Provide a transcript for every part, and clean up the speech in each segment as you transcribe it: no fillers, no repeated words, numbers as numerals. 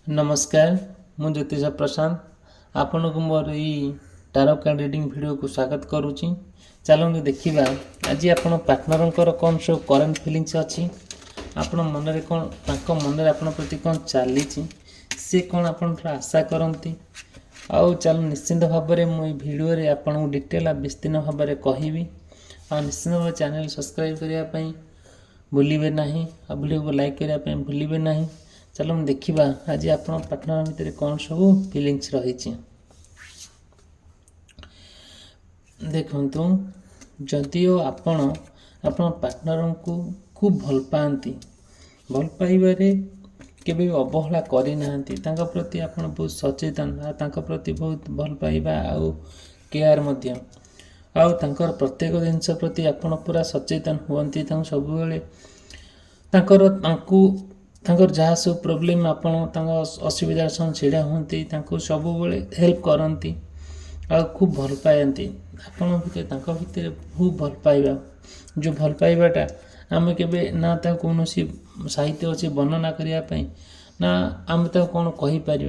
नमस्कार मु ज्योतिष प्रशांत आपन को मोर ई टारो कार्ड रीडिंग वीडियो को स्वागत करुच्ची। चलते देखा आज आपण पार्टनर कौन सब करंट फिलिंग्स अच्छी आपण मन कौन मन आप प्रति कौन चली सी कौन आप आशा करती आउ चल निश्चिंत भाव में मुझे भिडियो आपन डिटेल विस्तीर्ण भाव में कहबी आ निश्चिंत भाव चैनल सब्सक्राइब करने भूलिए ना आ वीडियो को लाइक करने भूलिए ना। चलो हम देखा आज आप पार्टनर भितर कौन सब फिलिंग्स रही। देखु जदिओ आपण पार्टनर को खूब भल पाती भल पाइबारे केबे अवहेला करना प्रति आप बहुत सचेतन प्रति बहुत भल पाइबा आउ केयर आउ प्रत्येक जिनस प्रति आप पूरा सचेतन हुंती सब जहाँ सब प्रोब्लेम आप असुविधा छिड़ा होती सब हेल्प करती आ खूब भल पाती आपण भितर खूब भल पाइबा जो भल पाइबाटा आम के ना कौन साहित्य अच्छे वर्णना करने ना आम कौन कहीपर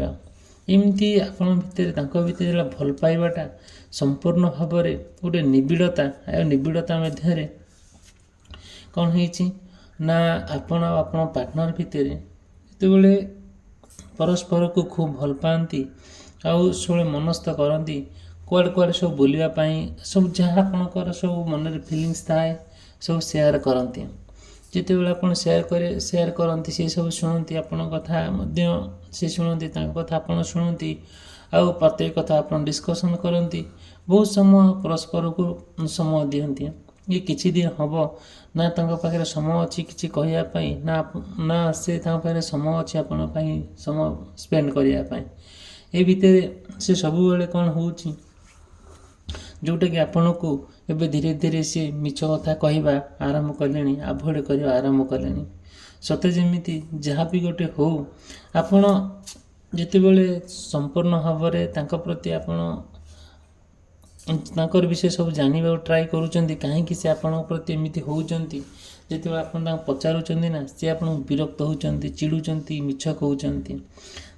एमती आपण भितर भल पाइबाटा संपूर्ण भाव में गोटे निबिड़ता निबिड़ता मध्य कौन है ना आपण आपण पार्टनर भितर जिते परस्पर को खूब भल पाती आउ सब मनस्थ करती कुआड़े कुआड़े सब बुलापाई सब जहाँ आपणकर सब मन फिलिंग्स थाए सब सेयार करती जिते बड़े आप सेयार करती सी सब शुणती आपण कथा सी शुणती कथा आप शुणती आउ प्रत्येक कथा आप डिस्कसन करती बहुत समय परस्पर को समय दिखती ये किछि दिन हम ना पाखे समय अच्छी किसी कहवाई ना ना से पाखे समय अच्छे आपण समय स्पेंड करने ये भितर से सब बेले कौन हो जोटा कि आपण को एवं धीरे धीरे सी मिछ कथा कहवा आरंभ कले आभोड कर आरंभ कले सते जमी जहाँ भी गोटे हो आपण जिते बड़े संपूर्ण भाव में प्रति आपण विषय सब जानवा ट्राए करुँच कहीं से आपण प्रति एमती होती जिते आप पचारूँ ना सी आप विरक्त होती चिड़ुंट मिछ कहते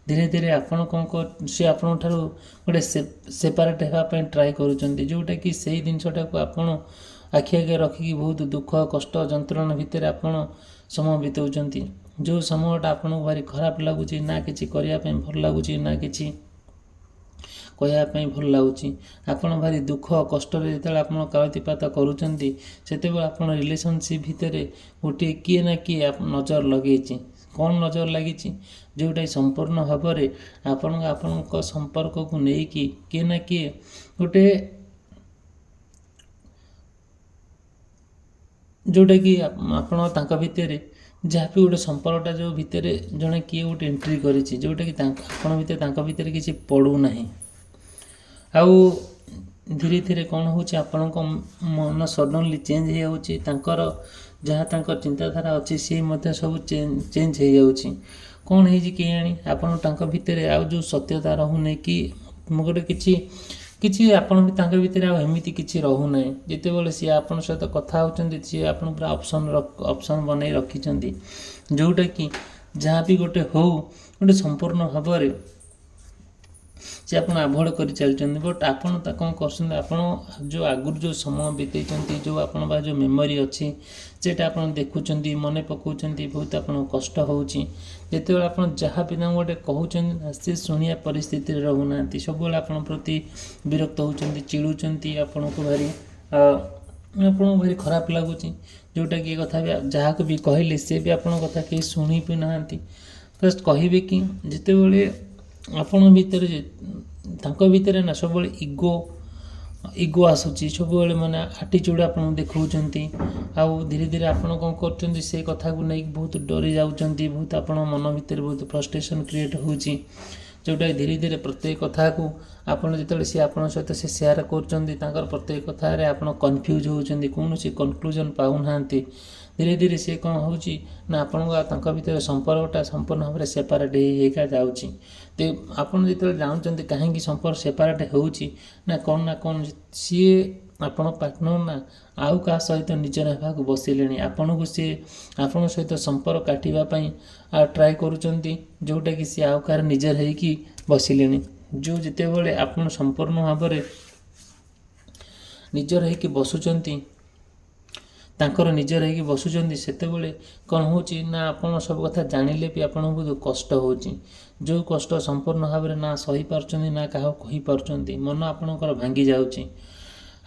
धीरे धीरे आपण कौन कर सी आप गोटे सेपारेट होगापी ट्राए करुँच जोटा कि सही जिनसटा को आपण आखि आगे रखिकी बहुत दुख कष्ट जंत्रणा भितर आपण समय बिताऊँच जो समयटा आपको भारी खराब लगुच ना कि करने भल लगुच ना कि कहवाई भल लगुच आपड़ भारी दुख कष्ट जो आप कालतीपात करुँचे आप रिलेशनशिप भितर गोटे किए ना किए नजर लगे कौन नजर लगी जोटा संपूर्ण भाव में आपण संपर्क को लेकिन किए ना किए गोटे जोटा कि आप भितर जहाँ भी गोटे संपर्कटा जो भितर जड़े किए गोटे एंट्री कर जोटा कि भितर किसी पड़ूना आउ धीरे धीरे कौन हो मन सडनली चेंज हो जहाँ चिंताधारा अच्छी सी सब चेंज हो जाऊँगी कौन है कि आपण भितर आउ जो सत्यता रहूना कि गोटे किसी आपण भितर आमती किसी रहूना जिते बड़े सी आप सहित कथा होती सी आप पूरा ऑप्शन बनई रखी जोटा कि जहाँ भी गोटे हो गोटे संपूर्ण भाव में सी आप आभोड कर चलते बट आपड़ कौन कर जो आगुरी जो समय बीतई जो आप जो मेमोरी अच्छी सेटा आप देखुं मन पकाउं बहुत आप कष्ट होते आप जहाँ भी गोटे कहते सी शुणिया परिस्थिति रहूना सब आप प्रति विरक्त होती चिड़ुंट आपन को भारी आपको भारी खराब लगुच जोटा कि कथा भी जहाँ को भी कहले सी भी आप कथा कहीं शुणी भी ना फर्स्ट कहे कि जिते बड़े आपण भितर ना सब इगो आसूची सब माने आटीट्यूड आप देखा आउ धीरे धीरे आप कौन कर से कथा को नहीं बहुत डरी जाऊँच बहुत आप मन भितर बहुत फ्रस्ट्रेशन क्रिएट होची जोटा धीरे धीरे प्रत्येक कथा को आपड़ जो सी आप सहित से सेयार कर प्रत्येक कथार आप कन्फ्यूज होती कौन सी कनक्लूजन पाऊना धीरे धीरे सी कौन हो आपण भितर संपर्कटा संपूर्ण भाव में सेपारेट होगा जाऊँगी तो आपड़ जो जानते कहीं संपर्क सेपारेट हो कौन सी ଆପଣ ପାର୍ଟନର ନା ଆଉ କାହା ସହିତ ନିଜର ହେବାକୁ ବସିଲେଣି, ଆପଣଙ୍କ ସହିତ ସମ୍ପର୍କ କାଟିବା ପାଇଁ ଟ୍ରାଏ କରୁଛନ୍ତି, ଯେଉଁଟାକି ସିଏ ଆଉ କାହାର ନିଜର ହେଇକି ବସିଲେଣି। ଯେତେବେଳେ ଆପଣ ସମ୍ପୂର୍ଣ୍ଣ ଭାବରେ ନିଜର ହେଇକି ବସୁଛନ୍ତି, ତାଙ୍କର ନିଜର ହେଇକି ବସୁଛନ୍ତି, ସେତେବେଳେ କ'ଣ ହେଉଛି ନା ଆପଣ ସବୁ କଥା ଜାଣିଲେ ବି ଆପଣଙ୍କୁ ବହୁତ କଷ୍ଟ ହେଉଛି। ଯେଉଁ କଷ୍ଟ ସମ୍ପୂର୍ଣ୍ଣ ଭାବରେ ନା ସହିପାରୁଛନ୍ତି ନା କାହାକୁ କହିପାରୁଛନ୍ତି, ମନ ଆପଣଙ୍କର ଭାଙ୍ଗି ଯାଉଛି।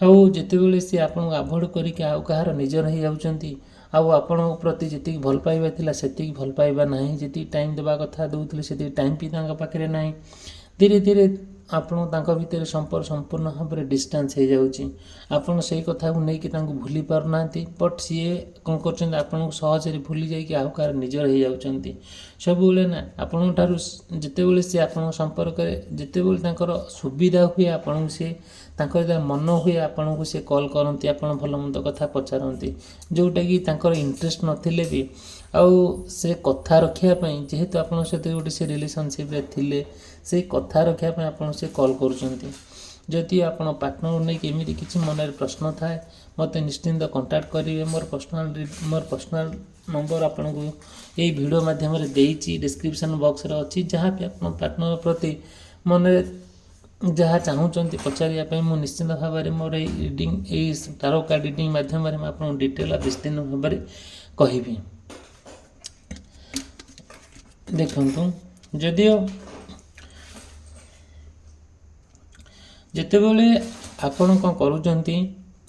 ଆଉ ଯେତେବେଳେ ସେ ଆପଣଙ୍କୁ ଆଭଏଡ଼ କରିକି ଆଉ କାହାର ନିଜର ହେଇଯାଉଛନ୍ତି, ଆଉ ଆପଣଙ୍କ ପ୍ରତି ଯେତିକି ଭଲ ପାଇବା ଥିଲା ସେତିକି ଭଲ ପାଇବା ନାହିଁ, ଯେତିକି ଟାଇମ୍ ଦେବା କଥା ଦେଉଥିଲେ ସେତିକି ଟାଇମ୍ ବି ତାଙ୍କ ପାଖରେ ନାହିଁ। ଧୀରେ ଧୀରେ ଆପଣ ତାଙ୍କ ଭିତରେ ସମ୍ପର୍କ ସମ୍ପୂର୍ଣ୍ଣ ଭାବରେ ଡିଷ୍ଟାନ୍ସ ହେଇଯାଉଛି। ଆପଣ ସେଇ କଥାକୁ ନେଇକି ତାଙ୍କୁ ଭୁଲି ପାରୁନାହାନ୍ତି, ବଟ୍ ସିଏ କ'ଣ କରୁଛନ୍ତି, ଆପଣଙ୍କୁ ସହଜରେ ଭୁଲି ଯାଇକି ଆଉ କାହାର ନିଜର ହେଇଯାଉଛନ୍ତି। ସବୁବେଳେ ନା ଆପଣଙ୍କ ଠାରୁ ଯେତେବେଳେ ସେ ଆପଣଙ୍କ ସମ୍ପର୍କରେ ଯେତେବେଳେ ତାଙ୍କର ସୁବିଧା ହୁଏ, ଆପଣଙ୍କୁ ସେ ତାଙ୍କର ଯେତେବେଳେ ମନ ହୁଏ ଆପଣଙ୍କୁ ସେ କଲ୍ କରନ୍ତି, ଆପଣ ଭଲ ମନ୍ଦ କଥା ପଚାରନ୍ତି, ଯେଉଁଟାକି ତାଙ୍କର ଇଣ୍ଟରେଷ୍ଟ ନଥିଲେ ବି। ଆଉ ସେ କଥା ରଖିବା ପାଇଁ, ଯେହେତୁ ଆପଣଙ୍କ ସହିତ ଗୋଟେ ସେ ରିଲେସନସିପ୍ରେ ଥିଲେ, ସେଇ କଥା ରଖିବା ପାଇଁ ଆପଣ ସେ କଲ୍ କରୁଛନ୍ତି। ଯଦି ଆପଣ ପାର୍ଟନରକୁ ନେଇକି ଏମିତି କିଛି ମନରେ ପ୍ରଶ୍ନ ଥାଏ, ମୋତେ ନିଶ୍ଚିନ୍ତ କଣ୍ଟାକ୍ଟ କରିବେ। ମୋର ପର୍ସନାଲ୍ ନମ୍ବର ଆପଣଙ୍କୁ ଏଇ ଭିଡ଼ିଓ ମାଧ୍ୟମରେ ଦେଇଛି, ଡିସ୍କ୍ରିପ୍ସନ୍ ବକ୍ସରେ ଅଛି। ଯାହା ବି ଆପଣ ପାର୍ଟନର ପ୍ରତି ମନରେ ଯାହା ଚାହୁଁଛନ୍ତି ପଚାରିବା ପାଇଁ, ମୁଁ ନିଶ୍ଚିନ୍ତ ଭାବରେ ମୋର ଏଇ ଟାରୋ କାର୍ଡ଼ ରିଡ଼ିଂ ମାଧ୍ୟମରେ ମୁଁ ଆପଣଙ୍କୁ ଡିଟେଲ୍ ବିସ୍ତୀର୍ଣ୍ଣ ଭାବରେ କହିବି। ଦେଖନ୍ତୁ, ଯଦିଓ ଯେତେବେଳେ ଆପଣ କ'ଣ କରୁଛନ୍ତି,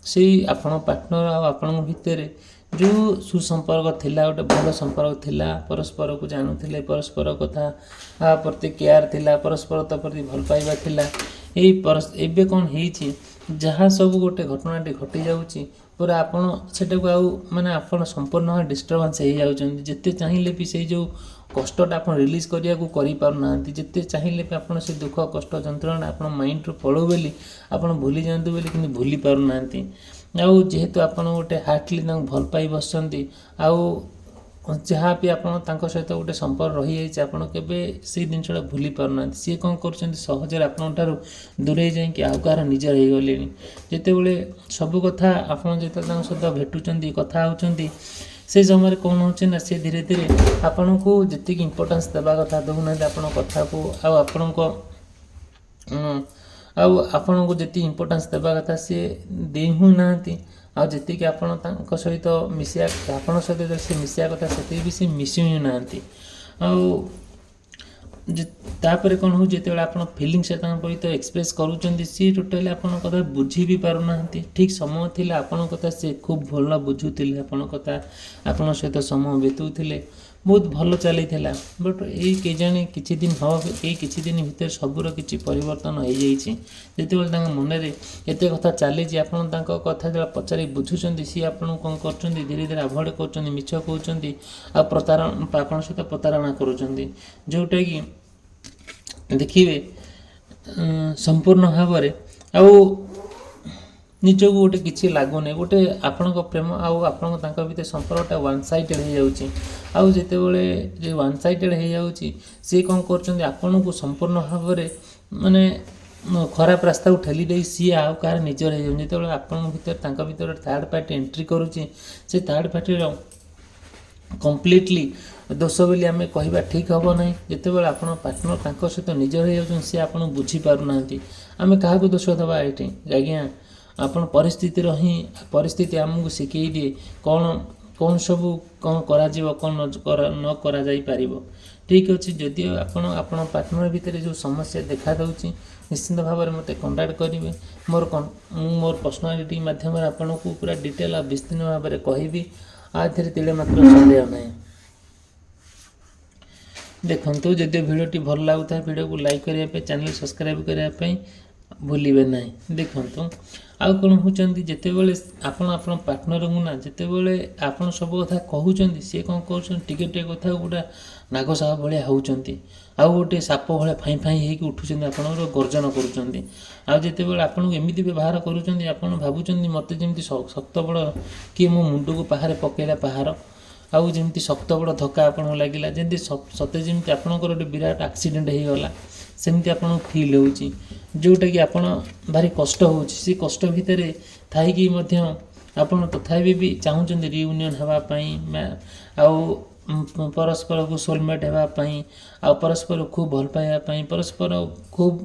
ସେଇ ଆପଣ ପାର୍ଟନର ଆଉ ଆପଣଙ୍କ ଭିତରେ ଯେଉଁ ସୁସମ୍ପର୍କ ଥିଲା, ଗୋଟେ ଭଲ ସମ୍ପର୍କ ଥିଲା, ପରସ୍ପରକୁ ଜାଣୁଥିଲେ, ପରସ୍ପର କଥା ପ୍ରତି କେୟାର ଥିଲା, ପରସ୍ପର ପ୍ରତି ଭଲ ପାଇବା ଥିଲା। ଏବେ କ'ଣ ହେଇଛି, ଯାହା ସବୁ ଗୋଟେ ଘଟଣାଟି ଘଟିଯାଉଛି, ପୁରା ଆପଣ ସେଟାକୁ ଆଉ ଆପଣ ସମ୍ପୂର୍ଣ୍ଣ ଡିଷ୍ଟର୍ବାନ୍ସ ହେଇଯାଉଛନ୍ତି। ଯେତେ ଚାହିଁଲେ ବି ସେଇ ଯେଉଁ କଷ୍ଟଟା ଆପଣ ରିଲିଜ୍ କରିବାକୁ କରିପାରୁନାହାନ୍ତି। ଯେତେ ଚାହିଁଲେ ବି ଆପଣ ସେ ଦୁଃଖ କଷ୍ଟ ଯନ୍ତ୍ରଣା ଆପଣ ମାଇଣ୍ଡରୁ ପଳଉ ବୋଲି, ଆପଣ ଭୁଲି ଯାଆନ୍ତୁ ବୋଲି, କିନ୍ତୁ ଭୁଲି ପାରୁନାହାନ୍ତି। ଆଉ ଯେହେତୁ ଆପଣ ଗୋଟେ ହାର୍ଟଲି ତାଙ୍କୁ ଭଲ ପାଇ ବସିଛନ୍ତି, ଆଉ ଯାହା ବି ଆପଣ ତାଙ୍କ ସହିତ ଗୋଟେ ସମ୍ପର୍କ ରହିଯାଇଛି, ଆପଣ କେବେ ସେଇ ଜିନିଷଟା ଭୁଲି ପାରୁନାହାନ୍ତି। ସିଏ କ'ଣ କରୁଛନ୍ତି, ସହଜରେ ଆପଣଙ୍କ ଠାରୁ ଦୂରେଇ ଯାଇକି ଆଉ କାହାର ନିଜର ହେଇଗଲେଣି। ଯେତେବେଳେ ସବୁ କଥା ଆପଣ ଯେତେବେଳେ ତାଙ୍କ ସହିତ ଭେଟୁଛନ୍ତି, କଥା ହେଉଛନ୍ତି, ସେଇ ସମୟରେ କ'ଣ ହେଉଛି ନା, ସେ ଧୀରେ ଧୀରେ ଆପଣଙ୍କୁ ଯେତିକି ଇମ୍ପୋର୍ଟାନ୍ସ ଦେବା କଥା ଦେଉନାହାନ୍ତି ଆପଣଙ୍କ କଥାକୁ, ଆଉ ଆପଣଙ୍କୁ ଯେତିକି ଇମ୍ପୋର୍ଟାନ୍ସ ଦେବା କଥା ସିଏ ଦେଇ ହିଁ ନାହାନ୍ତି। ଆଉ ଯେତିକି ଆପଣ ତାଙ୍କ ସହିତ ଆପଣଙ୍କ ସହିତ ସେ ମିଶିବା କଥା ସେତିକି ବି ସେ ମିଶି ହିଁ ନାହାନ୍ତି। ଆଉ ତାପରେ କ'ଣ ହେଉଛି, ଯେତେବେଳେ ଆପଣ ଫିଲିଙ୍ଗସ୍ ତାଙ୍କ ସହିତ ଏକ୍ସପ୍ରେସ୍ କରୁଛନ୍ତି, ସିଏ ଟୋଟାଲି ଆପଣଙ୍କ କଥା ବୁଝି ବି ପାରୁନାହାନ୍ତି। ଠିକ୍ ସମୟ ଥିଲା ଆପଣଙ୍କ କଥା ସେ ଖୁବ୍ ଭଲ ବୁଝୁଥିଲେ, ଆପଣଙ୍କ କଥା ଆପଣଙ୍କ ସହିତ ସମୟ ବିତାଉଥିଲେ, ବହୁତ ଭଲ ଚାଲିଥିଲା। ବଟ୍ ଏଇ କେଜାଣି କିଛି ଦିନ ଭିତରେ ସବୁର କିଛି ପରିବର୍ତ୍ତନ ହେଇଯାଇଛି। ଯେତେବେଳେ ତାଙ୍କ ମନରେ ଏତେ କଥା ଚାଲିଛି, ଆପଣ ତାଙ୍କ କଥା ଯେତେବେଳେ ପଚାରି ବୁଝୁଛନ୍ତି, ସିଏ ଆପଣଙ୍କୁ କ'ଣ କରୁଛନ୍ତି, ଧୀରେ ଧୀରେ ଆଭଏଡ଼ କରୁଛନ୍ତି, ମିଛ କହୁଛନ୍ତି, ଆଉ ଆପଣଙ୍କ ସହିତ ପ୍ରତାରଣା କରୁଛନ୍ତି। ଯେଉଁଟାକି ଦେଖିବେ ସମ୍ପୂର୍ଣ୍ଣ ଭାବରେ ଆଉ ନିଜକୁ ଗୋଟେ କିଛି ଲାଗୁନି। ଗୋଟେ ଆପଣଙ୍କ ପ୍ରେମ ଆଉ ଆପଣଙ୍କ ତାଙ୍କ ଭିତରେ ସମ୍ପର୍କଟା ୱାନ୍ ସାଇଡ଼େଡ଼ ହେଇଯାଉଛି। ଆଉ ଯେତେବେଳେ ୱାନ୍ ସାଇଡ଼େଡ଼ ହେଇଯାଉଛି, ସିଏ କ'ଣ କରୁଛନ୍ତି, ଆପଣଙ୍କୁ ସମ୍ପୂର୍ଣ୍ଣ ଭାବରେ ଖରାପ ରାସ୍ତାକୁ ଠେଲି ଦେଇ ସିଏ ଆଉ କାହାର ନିଜର ହେଇଯାଉଛି। ଯେତେବେଳେ ଆପଣଙ୍କ ଭିତରେ ତାଙ୍କ ଭିତରେ ଥାର୍ଡ଼ ପାର୍ଟି ଏଣ୍ଟ୍ରି କରୁଛି, ସେ ଥାର୍ଡ଼ ପାର୍ଟିର କମ୍ପ୍ଲିଟଲି ଦୋଷ ବୋଲି ଆମେ କହିବା ଠିକ୍ ହେବ ନାହିଁ। ଯେତେବେଳେ ଆପଣ ପାର୍ଟନର ତାଙ୍କ ସହିତ ନିଜର ହେଇଯାଉଛନ୍ତି, ସେ ଆପଣଙ୍କୁ ବୁଝିପାରୁନାହାନ୍ତି। ଆମେ କାହାକୁ ଦୋଷ ଦେବା ଏଇଠି? ଆଜ୍ଞା, ଆପଣ ପରିସ୍ଥିତି ଆମକୁ ଶିଖେଇ ଦିଏ କ'ଣ ସବୁ କ'ଣ କରାଯିବ, କ'ଣ ନ କରାଯାଇପାରିବ। ଠିକ୍ ଅଛି, ଯଦିଓ ଆପଣ ପାର୍ଟନର ଭିତରେ ଯେଉଁ ସମସ୍ୟା ଦେଖାଦେଉଛି, ନିଶ୍ଚିନ୍ତ ଭାବରେ ମୋତେ କଣ୍ଟାକ୍ଟ କରିବେ। ମୁଁ ମୋର ପର୍ସନାଲିଟି ମାଧ୍ୟମରେ ଆପଣଙ୍କୁ ପୁରା ଡିଟେଲ୍ ଆଉ ବିସ୍ତୀର୍ଣ୍ଣ ଭାବରେ କହିବି। ଏଥିରେ ତିଳେ ମାତ୍ର ସନ୍ଦେହ ନାହିଁ। ଦେଖନ୍ତୁ, ଯଦି ଭିଡ଼ିଓଟି ଭଲ ଲାଗୁଥାଏ, ଭିଡ଼ିଓକୁ ଲାଇକ୍ କରିବା ପାଇଁ, ଚ୍ୟାନେଲ୍ ସବସ୍କ୍ରାଇବ୍ କରିବା ପାଇଁ ଭୁଲିବେ ନାହିଁ। ଦେଖନ୍ତୁ, ଆଉ କ'ଣ ହେଉଛନ୍ତି, ଯେତେବେଳେ ଆପଣ ପାର୍ଟନରଙ୍କୁ ଯେତେବେଳେ ଆପଣ ସବୁ କଥା କହୁଛନ୍ତି, ସିଏ କ'ଣ କରୁଛନ୍ତି, ଟିକେ ଟିକେ କଥାକୁ ଗୋଟେ ନାଗସାପ ଭଳିଆ ହେଉଛନ୍ତି, ଆଉ ଗୋଟେ ସାପ ଭଳିଆ ଫାଇଁ ହେଇକି ଉଠୁଛନ୍ତି, ଆପଣଙ୍କର ଗର୍ଜନ କରୁଛନ୍ତି। ଆଉ ଯେତେବେଳେ ଆପଣଙ୍କୁ ଏମିତି ବ୍ୟବହାର କରୁଛନ୍ତି, ଆପଣ ଭାବୁଛନ୍ତି ମୋତେ ଯେମିତି ଶକ୍ତ ବଳ କିଏ ମୋ ମୁଣ୍ଡକୁ ପାହାରେ ପକେଇଲା ପାହାର। ଆଉ ଯେମିତି ଶକ୍ତ ବଡ଼ ଧକ୍କା ଆପଣଙ୍କୁ ଲାଗିଲା, ଯେମିତି ସତେ ଯେମିତି ଆପଣଙ୍କର ଗୋଟେ ବିରାଟ ଆକ୍ସିଡେଣ୍ଟ ହେଇଗଲା ସେମିତି ଆପଣଙ୍କୁ ଫିଲ୍ ହେଉଛି, ଯେଉଁଟାକି ଆପଣ ଭାରି କଷ୍ଟ ହେଉଛି। ସେ କଷ୍ଟ ଭିତରେ ଥାଇକି ମଧ୍ୟ ଆପଣ ତଥାପି ବି ଚାହୁଁଛନ୍ତି ରିୟୁନିୟନ୍ ହେବା ପାଇଁ, ଆଉ ପରସ୍ପରକୁ ସୋଲମେଟ୍ ହେବା ପାଇଁ, ଆଉ ପରସ୍ପର ଖୁବ୍ ଭଲ ପାଇବା ପାଇଁ, ପରସ୍ପର ଖୁବ୍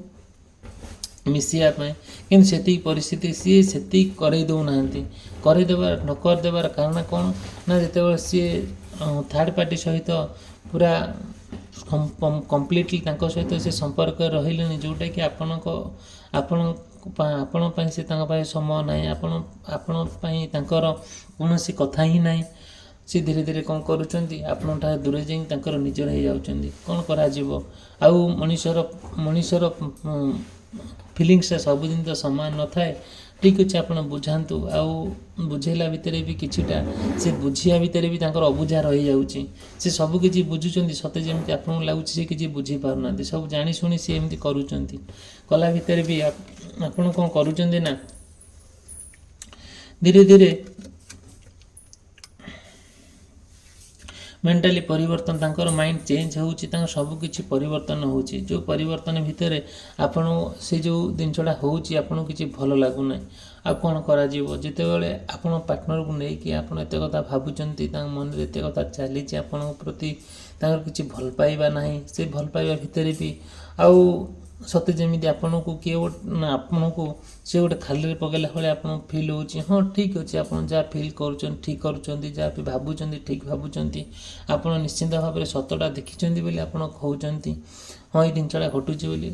ମିଶିବା ପାଇଁ। କିନ୍ତୁ ସେତିକି ପରିସ୍ଥିତି ସିଏ ସେତିକି କରେଇ ଦେଉନାହାନ୍ତି। ନ କରିଦେବାର କାରଣ କ'ଣ ନା, ଯେତେବେଳେ ସିଏ ଥାର୍ଡ଼ ପାର୍ଟି ସହିତ ପୁରା କମ୍ପ୍ଲିଟଲି ତାଙ୍କ ସହିତ ସେ ସମ୍ପର୍କରେ ରହିଲେଣି, ଯେଉଁଟାକି ଆପଣ ପାଇଁ ସେ ତାଙ୍କ ପାଇଁ ସମୟ ନାହିଁ, ଆପଣ ପାଇଁ ତାଙ୍କର କୌଣସି କଥା ହିଁ ନାହିଁ। ସେ ଧୀରେ ଧୀରେ କ'ଣ କରୁଛନ୍ତି, ଆପଣଙ୍କଠାରୁ ଦୂରେଇ ଯାଇ ତାଙ୍କର ନିଜର ହେଇଯାଉଛନ୍ତି। କ'ଣ କରାଯିବ? ଆଉ ମଣିଷର ଫିଲିଙ୍ଗସଟା ସବୁଦିନ ତ ସମାନ ନଥାଏ। ଠିକ୍ ଅଛି, ଆପଣ ବୁଝାନ୍ତୁ। ଆଉ ବୁଝେଇଲା ଭିତରେ ବି କିଛିଟା ସେ ବୁଝିବା ଭିତରେ ବି ତାଙ୍କର ଅବୁଝା ରହିଯାଉଛି। ସେ ସବୁ କିଛି ବୁଝୁଛନ୍ତି, ସତେ ଯେମିତି ଆପଣଙ୍କୁ ଲାଗୁଛି ସେ କିଛି ବୁଝିପାରୁନାହାନ୍ତି। ସବୁ ଜାଣି ଶୁଣି ସେ ଏମିତି କରୁଛନ୍ତି। କଲା ଭିତରେ ବି ଆପଣ କ'ଣ କରୁଛନ୍ତି ନା, ଧୀରେ ଧୀରେ ମେଣ୍ଟାଲି ପରିବର୍ତ୍ତନ, ତାଙ୍କର ମାଇଣ୍ଡ ଚେଞ୍ଜ ହେଉଛି, ତାଙ୍କର ସବୁ କିଛି ପରିବର୍ତ୍ତନ ହେଉଛି। ଯେଉଁ ପରିବର୍ତ୍ତନ ଭିତରେ ଆପଣ ସେ ଯେଉଁ ଜିନିଷଟା ହେଉଛି ଆପଣଙ୍କୁ କିଛି ଭଲ ଲାଗୁନାହିଁ। ଆଉ କ'ଣ କରାଯିବ? ଯେତେବେଳେ ଆପଣ ପାର୍ଟନରକୁ ନେଇକି ଆପଣ ଏତେ କଥା ଭାବୁଛନ୍ତି, ତାଙ୍କ ମନରେ ଏତେ କଥା ଚାଲିଛି ଆପଣଙ୍କ ପ୍ରତି, ତାଙ୍କର କିଛି ଭଲ ପାଇବା ନାହିଁ। ସେ ଭଲ ପାଇବା ଭିତରେ ବି ଆଉ ସତେ ଯେମିତି ଆପଣଙ୍କୁ ସେ ଗୋଟେ ଖାଲିରେ ପକାଇଲା ଭଳି ଆପଣଙ୍କୁ ଫିଲ୍ ହେଉଛି। ହଁ, ଠିକ୍ ଅଛି, ଆପଣ ଯାହା ଫିଲ୍ କରୁଛନ୍ତି ଠିକ୍ କରୁଛନ୍ତି, ଯାହା ବି ଭାବୁଛନ୍ତି ଠିକ୍ ଭାବୁଛନ୍ତି। ଆପଣ ନିଶ୍ଚିନ୍ତ ଭାବରେ ସତଟା ଦେଖିଛନ୍ତି ବୋଲି ଆପଣ କହୁଛନ୍ତି ହଁ ଏଇ ଜିନିଷଟା ଘଟୁଛି ବୋଲି।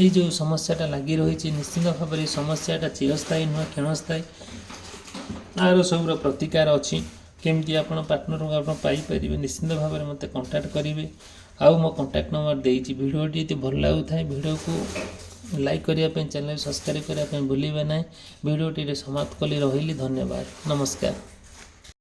ଏଇ ଯେଉଁ ସମସ୍ୟାଟା ଲାଗି ରହିଛି, ନିଶ୍ଚିନ୍ତ ଭାବରେ ଏ ସମସ୍ୟାଟା ଚିରସ୍ଥାୟୀ ନୁହେଁ, କ୍ଷଣସ୍ଥାୟୀ। ଆର ସବୁର ପ୍ରତିକାର ଅଛି। କେମିତି ଆପଣ ପାର୍ଟନରକୁ ଆପଣ ପାଇପାରିବେ, ନିଶ୍ଚିନ୍ତ ଭାବରେ ମୋତେ କଣ୍ଟାକ୍ଟ କରିବେ। ଆଉ ମୋ କଣ୍ଟାକ୍ଟ ନମ୍ବର ଦେଇଛି। ଭିଡ଼ିଓଟି ଯଦି ଭଲ ଲାଗୁଥାଏ ଭିଡ଼ିଓକୁ ଲାଇକ୍ କରିବା ପାଇଁ, ଚ୍ୟାନେଲ୍ ସବସ୍କ୍ରାଇବ୍ କରିବା ପାଇଁ ଭୁଲିବେ ନାହିଁ। ଭିଡ଼ିଓଟିରେ ସମାପ୍ତ କଲି। ରହିଲି, ଧନ୍ୟବାଦ, ନମସ୍କାର।